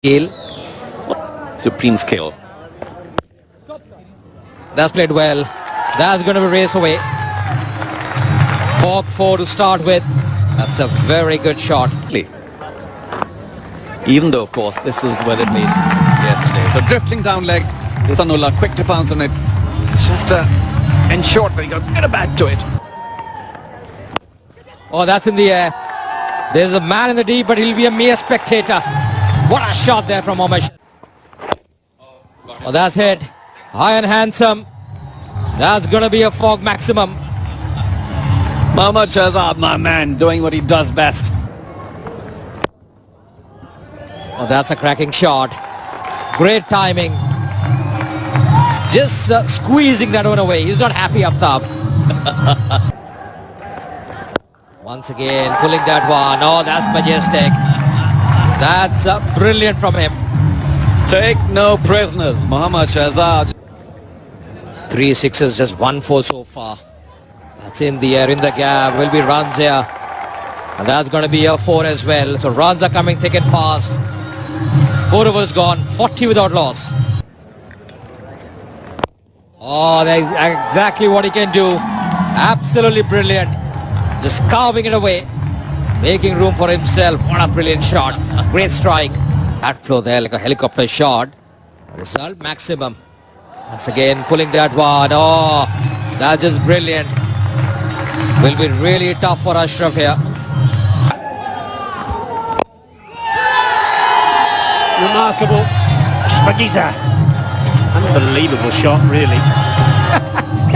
Skill. Supreme skill. That's played well. That's going to be race away. Fog 4 to start with. That's a very good shot. Even though, of course, this was where they played yesterday. So drifting down leg. Sanullah quick to pounce on it. Just ensure that he got a back to it. Oh, that's in the air. There's a man in the deep, but he'll be a mere spectator. What a shot there from Mohammed. Oh, that's hit. High and handsome. That's going to be a fog maximum. Mohammad Shahzad, my man, doing what he does best. Oh, that's a cracking shot. Great timing. Just squeezing that one away. He's not happy, Aftab. Once again, pulling that one. Oh, that's majestic. That's brilliant from him. Take no prisoners, Mohammad Shahzad. 3 sixes, just 1 4 so far. That's in the air, in the gap. Will be runs here. And that's going to be a 4 as well. So runs are coming thick and fast. 4 overs gone, 40 without loss. Oh, that's exactly what he can do. Absolutely brilliant. Just carving it away. Making room for himself. What a brilliant shot. Great strike. That flow there like a helicopter shot. Result maximum. Once again pulling that one. Oh, that's just brilliant. Will be really tough for Ashraf here. Remarkable. Spagiza. Unbelievable shot, really.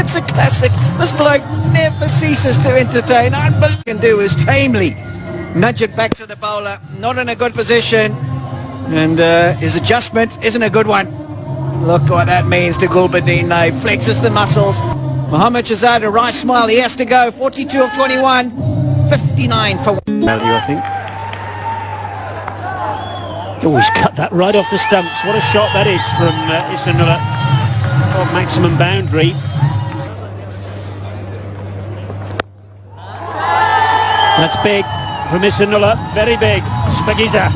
It's a classic. This bloke never ceases to entertain. All he can do is tamely nudge it back to the bowler. Not in a good position. And his adjustment isn't a good one. Look what that means to Gulbuddin now. Flexes the muscles. Mohammad Shahzad, a right smile. He has to go. 42 of 21. 59 for value, I think. Oh, he's cut that right off the stumps. What a shot that is from Isanullah. Oh, maximum boundary. That's big from Isanullah. Very big. Spagiza.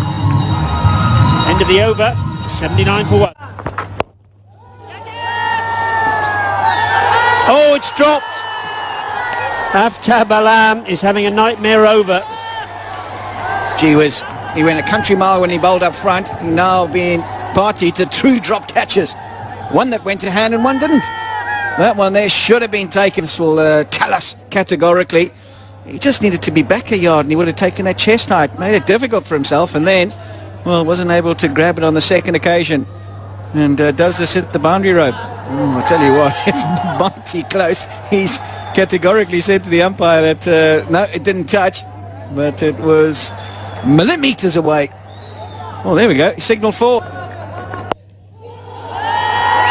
End of the over. 79 for 1. Oh, it's dropped. Aftab Alam is having a nightmare over. Gee whiz. He went a country mile when he bowled up front. He now being party to 2 drop catches. One that went to hand and one didn't. That one there should have been taken. This will tell us categorically. He just needed to be back a yard and he would have taken that chest height. Made it difficult for himself and then, well, wasn't able to grab it on the second occasion. And does this hit the boundary rope? I tell you what, it's mighty close. He's categorically said to the umpire that, no, it didn't touch, but it was millimetres away. Oh, there we go. Signal 4.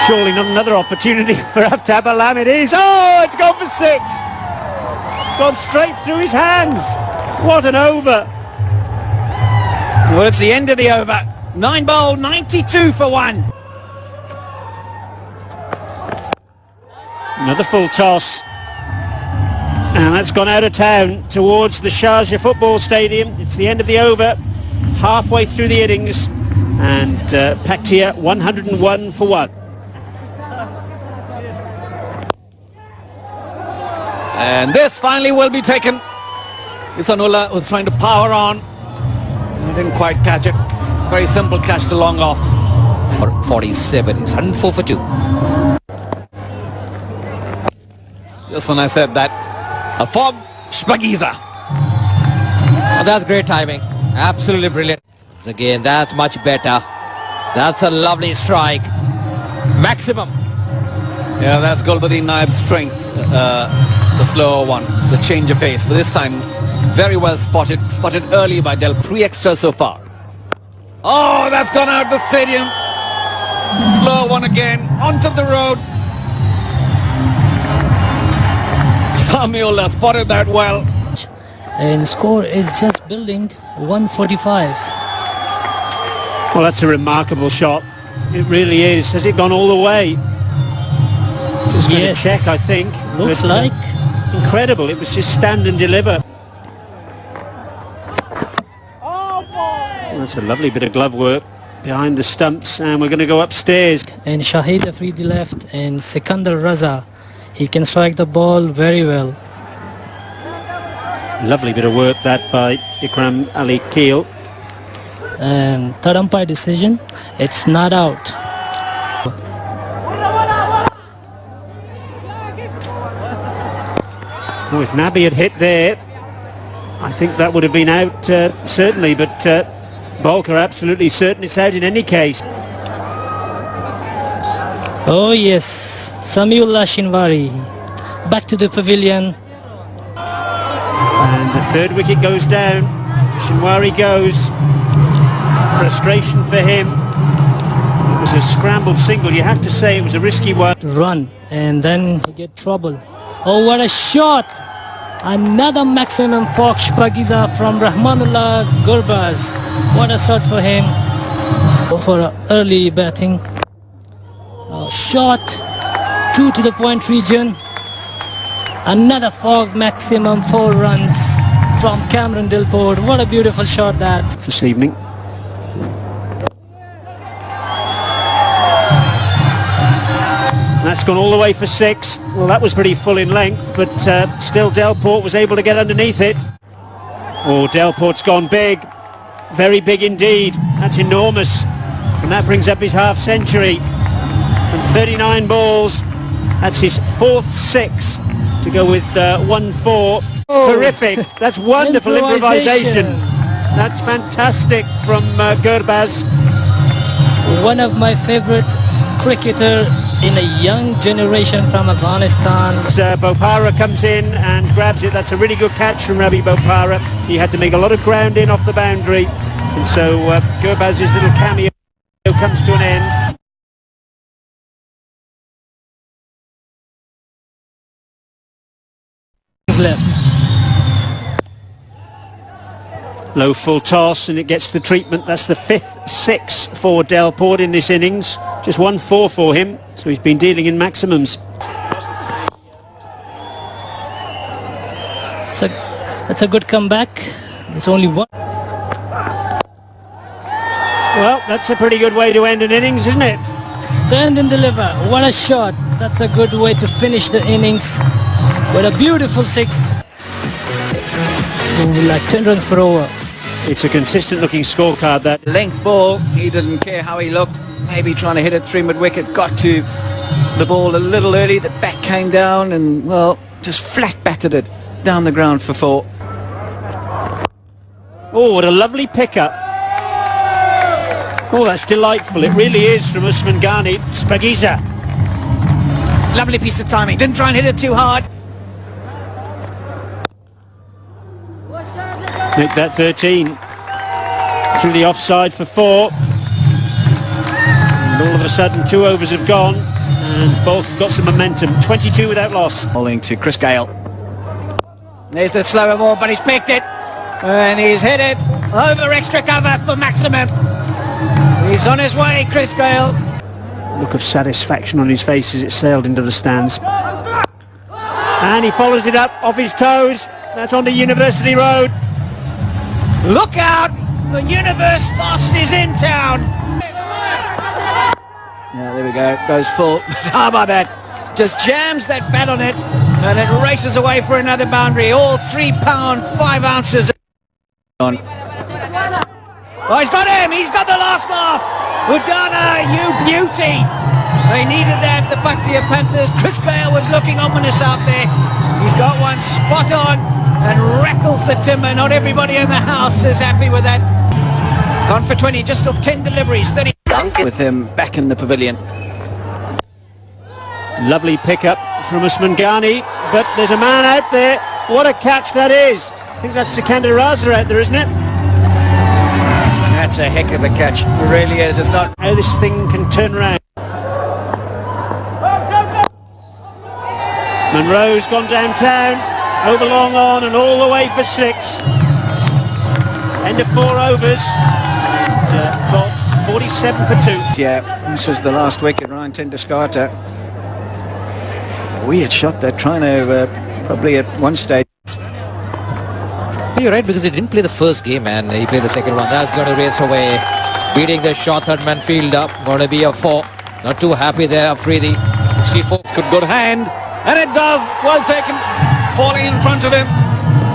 Surely not another opportunity for Aftab Alam. It is. Oh, it's gone for 6. It's gone straight through his hands. What an over. Well, it's the end of the over. 9 ball, 92 for 1. Another full toss. And that's gone out of town towards the Sharjah football stadium. It's the end of the over. Halfway through the innings. And Paktia 101 for 1. And this finally will be taken. Isanullah was trying to power on. He didn't quite catch it. Very simple catch to long off. 47 is 104 for 2. Just when I said that, a fog, Spagiza. Oh, that's great timing. Absolutely brilliant. Again, that's much better. That's a lovely strike. Maximum. Yeah, that's Gulbuddin Naib's strength. The slower one, the change of pace. But this time, very well spotted. Spotted early by Del. 3 extras so far. Oh, that's gone out the stadium. Slow one again. Onto the road. Samuel has spotted that well. And score is just building 145. Well, that's a remarkable shot. It really is. Has it gone all the way? Just going to check, I think. Looks like. Incredible. It was just stand and deliver. Well, that's a lovely bit of glove work. behind the stumps, and we're going to go upstairs. And Shahid Afridi left, and Sikandar Raza. He can strike the ball very well. Lovely bit of work that by Ikram Ali Keel. And third umpire decision, it's not out. Oh, if Nabi had hit there, I think that would have been out certainly, but Balch are absolutely certain it's out in any case. Oh yes, Samiullah Shinwari back to the pavilion. And the third wicket goes down. Shinwari goes. Frustration for him. It was a scrambled single. You have to say it was a risky one. Run and then he get trouble. Oh, what a shot! Another maximum Fox Pagiza from Rahmanullah Gurbaz. What a shot for him for early batting. Shot, true to the point region. Another Fogg maximum 4 runs from Cameron Dilport. What a beautiful shot that. This evening. That's gone all the way for 6. Well, that was pretty full in length, but still Delport was able to get underneath it. Oh, Delport's gone big. Very big indeed. That's enormous. And that brings up his half century. From 39 balls, that's his 4th 6 to go with 1-4. Oh. Terrific. That's wonderful improvisation. That's fantastic from Gurbaz. One of my favorite cricketer in a young generation from Afghanistan. Bopara comes in and grabs it. That's a really good catch from Ravi Bopara. He had to make a lot of ground in off the boundary, and so Gurbaz's little cameo comes to an end. Left. Low full toss, and it gets the treatment. That's the 5th 6 for Delport in this innings. Just 1-4 for him, so he's been dealing in maximums. That's a good comeback. There's only one. Well, that's a pretty good way to end an innings, isn't it? Stand and deliver. What a shot. That's a good way to finish the innings with a beautiful 6. Like 10 runs per over. It's a consistent looking scorecard, that. Length ball, he didn't care how he looked. Maybe trying to hit it through mid-wicket, got to the ball a little early, the bat came down and, well, just flat battered it down the ground for 4. Oh, what a lovely pickup. Oh, that's delightful. It really is from Usman Ghani. Spagiza. Lovely piece of timing, didn't try and hit it too hard. Make that 13. Through the offside for 4. And all of a sudden 2 overs have gone and both got some momentum. 22 without loss. Bowling to Chris Gale. There's the slower ball, but he's picked it. And he's hit it over extra cover for maximum. He's on his way, Chris Gale. Look of satisfaction on his face as it sailed into the stands. And he follows it up off his toes. That's on the University Road. Look out! The Universe Boss is in town! Yeah, there we go. Goes full. How about that? Just jams that bat on it, and it races away for another boundary. All 3 pound 5 ounces. On. Oh, he's got him! He's got the last laugh! Udana, you beauty! They needed that, the Paktia Panthers. Chris Gale was looking ominous out there. He's got one spot on and rattles the timber. Not everybody in the house is happy with that. Gone for 20, just off 10 deliveries, 30. With him back in the pavilion. Lovely pickup from Usman Ghani, but there's a man out there. What a catch that is. I think that's Sikandar Raza out there, isn't it? That's a heck of a catch. It really is. It's not how this thing can turn around. Monroe's gone downtown, over long on and all the way for 6. End of 4 overs. And, got 47 for 2. Yeah, this was the last wicket. Ryan Tenduskarta. Weird shot they're trying to probably at one stage. You're right, because he didn't play the first game and he played the second one. That's going to race away beating the short third man fielder. Going to be a 4. Not too happy there, Afridi. 64. Good hand, and it does. Well taken, falling in front of him.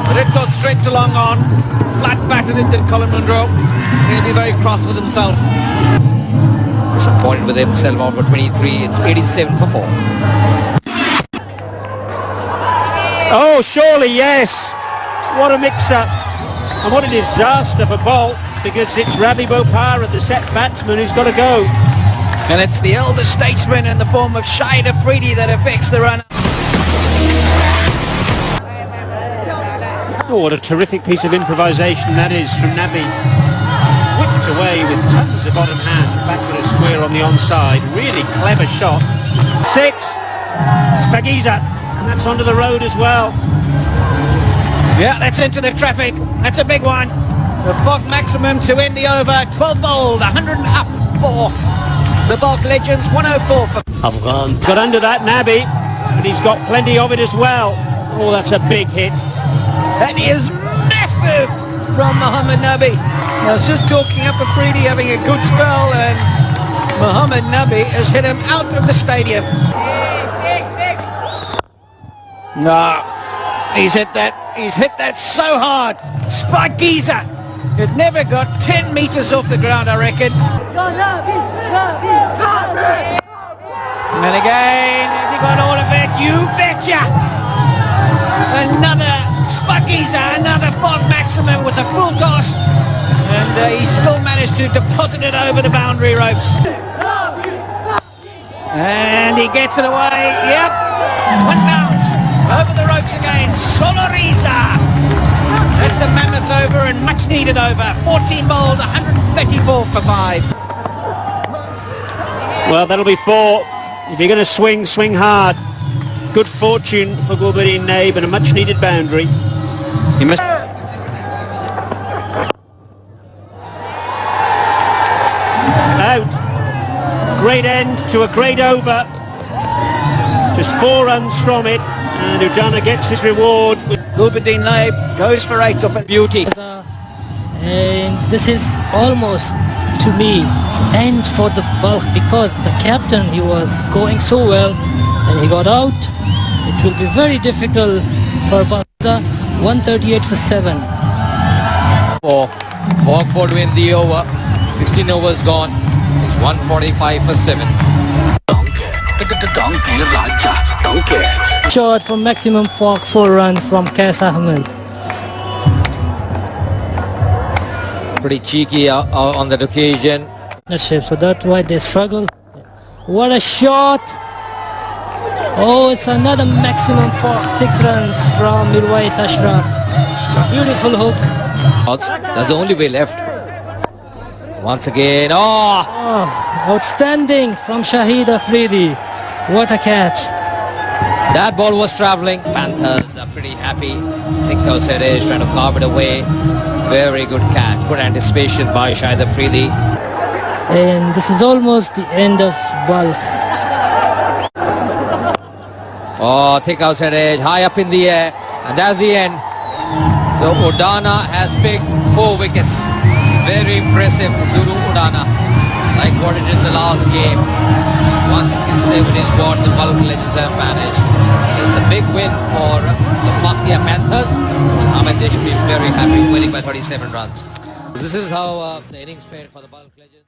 But it goes straight to long on. Flat batted into Colin Munro. He'll be very cross with himself. Disappointed with himself out for 23. It's 87 for 4. Oh, surely, yes. What a mix-up. And what a disaster for Balch, because it's Ravi Bopara, the set batsman, who's got to go. And it's the elder statesman in the form of Shahid Afridi that affects the run. Oh, what a terrific piece of improvisation that is from Nabi. Whipped away with tons of bottom hand, backward a square on the onside. Really clever shot. 6. Spagiza, and that's onto the road as well. Yeah, that's into the traffic. That's a big one. The Fog maximum to end the over. 12 bowled, 100 up for the Balch Legends, 104 for Afghan. Got under that Nabi, but he's got plenty of it as well. Oh, that's a big hit. That is massive from Mohammad Nabi. I was just talking up Afridi having a good spell, and Mohammad Nabi has hit him out of the stadium. No, he's hit that so hard. Spagiza. It never got 10 metres off the ground, I reckon. And again, has he got all of it? You betcha! Another Spagiza, another Fog maximum with a full toss. And he still managed to deposit it over the boundary ropes. And he gets it away. Yep. One bounce. Over the ropes again. Soloriza. That's a mammoth over and much needed over. 14 bowled, 134 for 5. Well, that'll be 4. If you're going to swing, swing hard. Good fortune for Gulbuddin Naib and a much needed boundary. He must. Out. Great end to a great over. Just 4 runs from it, and Udana gets his reward. Gulbuddin Naib goes for 8 off a beauty. And this is almost, to me, it's end for the Balch, because the captain, he was going so well and he got out. It will be very difficult for Balch. 138 for 7. For Walkford win the over. 16 overs gone. It's 145 for 7. Shot for maximum 4 runs from Qais Ahmed. Pretty cheeky on that occasion. So that's why they struggle. What a shot! Oh, it's another maximum 6 runs from Mirwais Ashraf. Beautiful hook. That's the only way left. Once again, Outstanding from Shahid Afridi. What a catch. that ball was travelling. Panthers are pretty happy. I think Kauser is trying to carve it away. Very good catch. Good anticipation by Shahid Afridi. And this is almost the end of Balch. Oh, thick outside edge, high up in the air, and that's the end. So Udana has picked 4 wickets. Very impressive, Zuru Udana. Like what it did in the last game. 167 is what the Balch Legends have managed. It's a big win for the Paktia Panthers. They should be very happy, winning by 37 runs. This is how the innings fared for the Balch Legends.